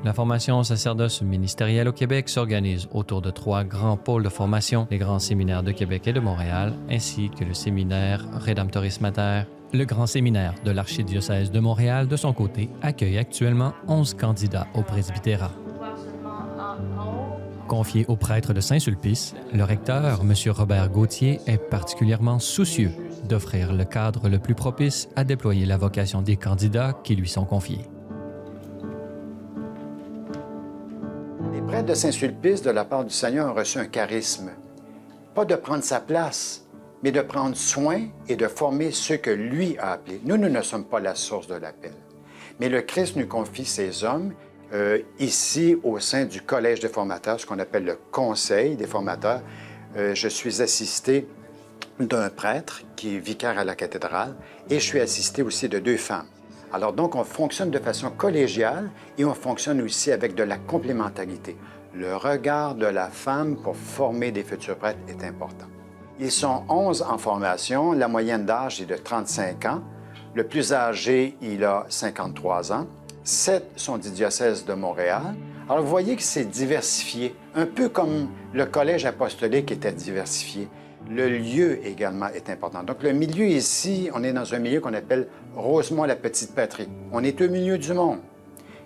La formation au sacerdoce ministériel au Québec s'organise autour de 3 grands pôles de formation, les grands séminaires de Québec et de Montréal, ainsi que le séminaire Redemptoris Mater. Le grand séminaire de l'archidiocèse de Montréal, de son côté, accueille actuellement 11 candidats au presbytérat. Confié au prêtre de Saint-Sulpice, le recteur, M. Robert Gauthier, est particulièrement soucieux d'offrir le cadre le plus propice à déployer la vocation des candidats qui lui sont confiés. Les prêtres de Saint-Sulpice, de la part du Seigneur, ont reçu un charisme. Pas de prendre sa place, mais de prendre soin et de former ceux que lui a appelés. Nous ne sommes pas la source de l'appel. Mais le Christ nous confie ces hommes ici au sein du Collège des formateurs, ce qu'on appelle le Conseil des formateurs. Je suis assisté d'un prêtre qui est vicaire à la cathédrale et je suis assisté aussi de 2 femmes. Alors donc, on fonctionne de façon collégiale et on fonctionne aussi avec de la complémentarité. Le regard de la femme pour former des futurs prêtres est important. Ils sont 11 en formation. La moyenne d'âge est de 35 ans. Le plus âgé, il a 53 ans. 7 sont du diocèse de Montréal. Alors, vous voyez que c'est diversifié, un peu comme le collège apostolique était diversifié. Le lieu également est important. Donc, le milieu ici, on est dans un milieu qu'on appelle Rosemont-la-Petite-Patrie. On est au milieu du monde.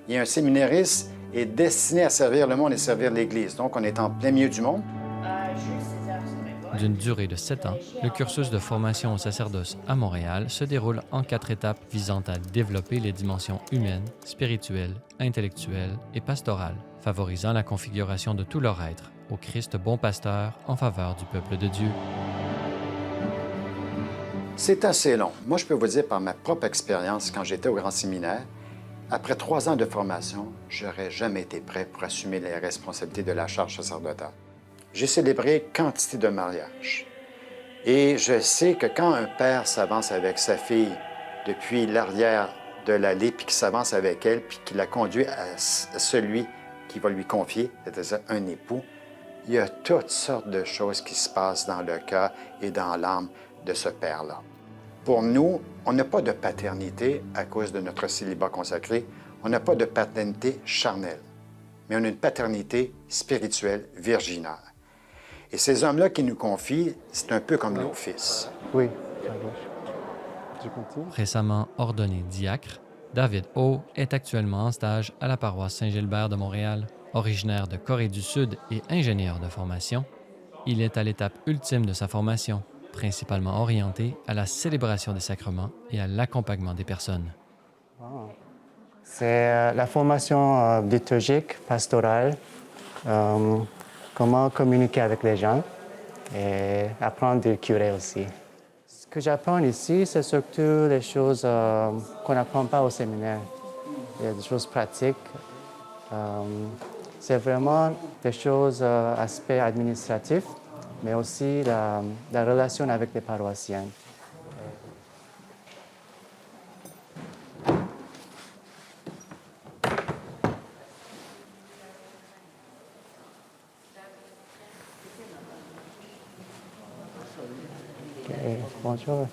Et un séminariste est destiné à servir le monde et servir l'Église. Donc, on est en plein milieu du monde. D'une durée de 7 ans, le cursus de formation au sacerdoce à Montréal se déroule en 4 étapes visant à développer les dimensions humaines, spirituelles, intellectuelles et pastorales, favorisant la configuration de tout leur être au Christ bon pasteur en faveur du peuple de Dieu. C'est assez long. Moi, je peux vous dire par ma propre expérience, quand j'étais au grand séminaire, après 3 ans de formation, je n'aurais jamais été prêt pour assumer les responsabilités de la charge sacerdotale. J'ai célébré quantité de mariages. Et je sais que quand un père s'avance avec sa fille depuis l'arrière de l'allée, puis qu'il s'avance avec elle, puis qu'il la conduit à celui qui va lui confier, c'est-à-dire un époux, il y a toutes sortes de choses qui se passent dans le cœur et dans l'âme de ce père-là. Pour nous, on n'a pas de paternité à cause de notre célibat consacré. On n'a pas de paternité charnelle, mais on a une paternité spirituelle virginale. Et ces hommes-là qui nous confient, c'est un peu comme nos fils. Oui. Récemment ordonné diacre, David O est actuellement en stage à la paroisse Saint-Gilbert de Montréal. Originaire de Corée du Sud et ingénieur de formation, il est à l'étape ultime de sa formation, principalement orienté à la célébration des sacrements et à l'accompagnement des personnes. C'est la formation liturgique, pastorale, comment communiquer avec les gens et apprendre du curé aussi. Ce que j'apprends ici, c'est surtout les choses qu'on n'apprend pas au séminaire. Il y a des choses pratiques. C'est vraiment des choses, aspects administratifs, mais aussi la relation avec les paroissiens. Okay. Bonjour.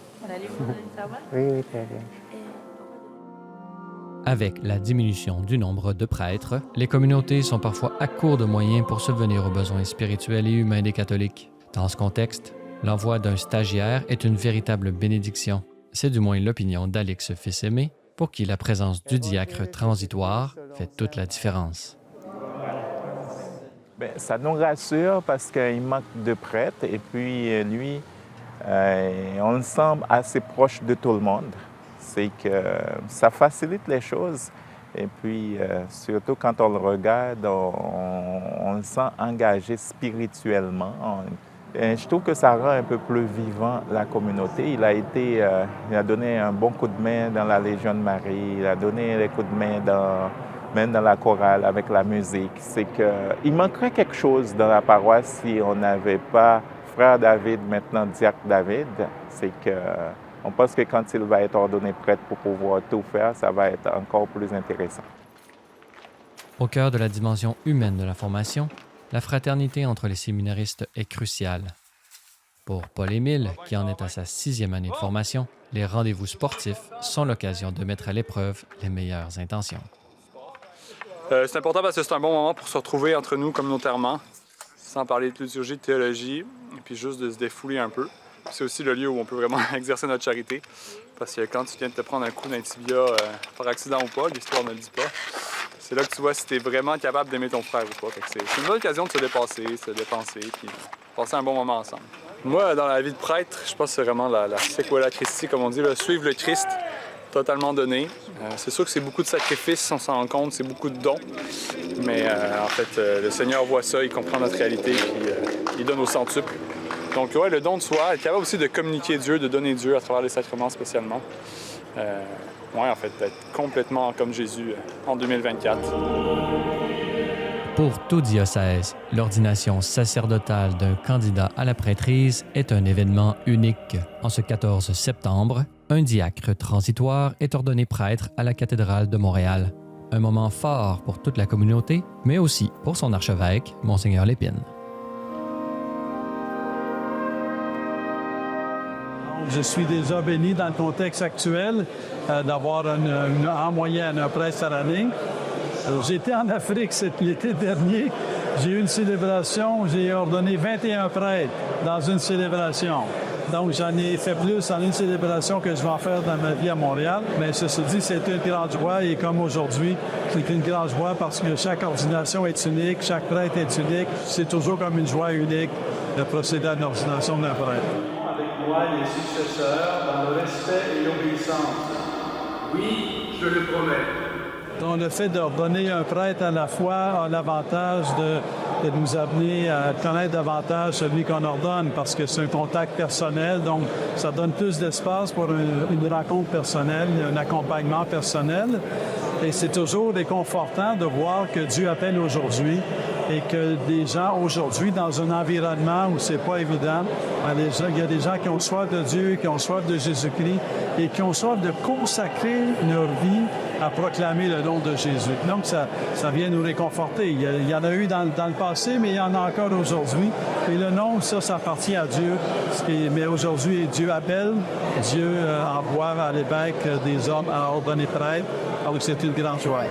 Oui, très bien. Avec la diminution du nombre de prêtres, les communautés sont parfois à court de moyens pour subvenir aux besoins spirituels et humains des catholiques. Dans ce contexte, l'envoi d'un stagiaire est une véritable bénédiction. C'est du moins l'opinion d'Alix Fils-Aimé, pour qui la présence du diacre transitoire fait toute la différence. Bien, ça nous rassure parce qu'il manque de prêtres et puis lui, on le semble assez proche de tout le monde. C'est que ça facilite les choses. Et puis, surtout quand on le regarde, on le sent engagé spirituellement. Et je trouve que ça rend un peu plus vivant la communauté. Il a donné un bon coup de main dans la Légion de Marie. Il a donné des coups de main même dans la chorale avec la musique. C'est qu'il manquerait quelque chose dans la paroisse si on n'avait pas Frère David, maintenant diacre David. C'est que on pense que quand il va être ordonné prêtre pour pouvoir tout faire, ça va être encore plus intéressant. Au cœur de la dimension humaine de la formation, la fraternité entre les séminaristes est cruciale. Pour Paul-Émile, qui en est à sa 6e année de formation, les rendez-vous sportifs sont l'occasion de mettre à l'épreuve les meilleures intentions. C'est important parce que c'est un bon moment pour se retrouver entre nous communautairement, sans parler de liturgie, de théologie, et puis juste de se défouler un peu. C'est aussi le lieu où on peut vraiment exercer notre charité, parce que quand tu viens de te prendre un coup d'un tibia par accident ou pas, l'histoire ne le dit pas, c'est là que tu vois si tu es vraiment capable d'aimer ton frère ou pas. C'est une bonne occasion de se dépasser, se dépenser, puis passer un bon moment ensemble. Moi, dans la vie de prêtre, je pense que c'est vraiment la sequela Christi, comme on dit, là, suivre le Christ, totalement donné. C'est sûr que c'est beaucoup de sacrifices, on s'en rend compte, c'est beaucoup de dons. Mais en fait, le Seigneur voit ça, il comprend notre réalité, puis il donne au centuple. Donc, ouais, le don de soi, être capable aussi de communiquer Dieu, de donner Dieu à travers les sacrements spécialement. Ouais, en fait, d'être complètement comme Jésus en 2024. Pour tout diocèse, l'ordination sacerdotale d'un candidat à la prêtrise est un événement unique. En ce 14 septembre, un diacre transitoire est ordonné prêtre à la cathédrale de Montréal. Un moment fort pour toute la communauté, mais aussi pour son archevêque, Monseigneur Lépine. Je suis déjà béni dans le contexte actuel d'avoir en moyenne un prêtre par année. J'étais en Afrique l'été dernier. J'ai eu une célébration, j'ai ordonné 21 prêtres dans une célébration. Donc, j'en ai fait plus en une célébration que je vais en faire dans ma vie à Montréal. Mais ceci dit, c'est une grande joie et comme aujourd'hui, c'est une grande joie parce que chaque ordination est unique, chaque prêtre est unique. C'est toujours comme une joie unique de procéder à l'ordination d'un prêtre. Avec moi, les successeurs, dans le respect et l'obéissance. Oui, je le promets. Donc, le fait d'ordonner un prêtre à la fois a l'avantage de nous amener à connaître davantage celui qu'on ordonne parce que c'est un contact personnel, donc ça donne plus d'espace pour une rencontre personnelle, un accompagnement personnel. Et c'est toujours réconfortant de voir que Dieu appelle aujourd'hui et que des gens aujourd'hui, dans un environnement où c'est pas évident, il y a des gens qui ont soif de Dieu, qui ont soif de Jésus-Christ et qui ont soif de consacrer leur vie à proclamer le nom de Jésus. Donc, ça vient nous réconforter. Il y en a eu dans le passé, mais il y en a encore aujourd'hui. Et le nom, ça appartient à Dieu. Mais aujourd'hui, Dieu appelle, Dieu envoie à l'évêque des hommes à ordonner prêtre. Alors, c'est une grande joie.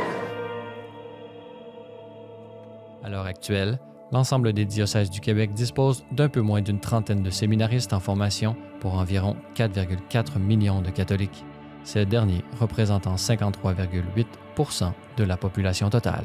À l'heure actuelle, l'ensemble des diocèses du Québec dispose d'un peu moins d'une trentaine de séminaristes en formation pour environ 4,4 millions de catholiques. Ces derniers représentant 53,8 % de la population totale.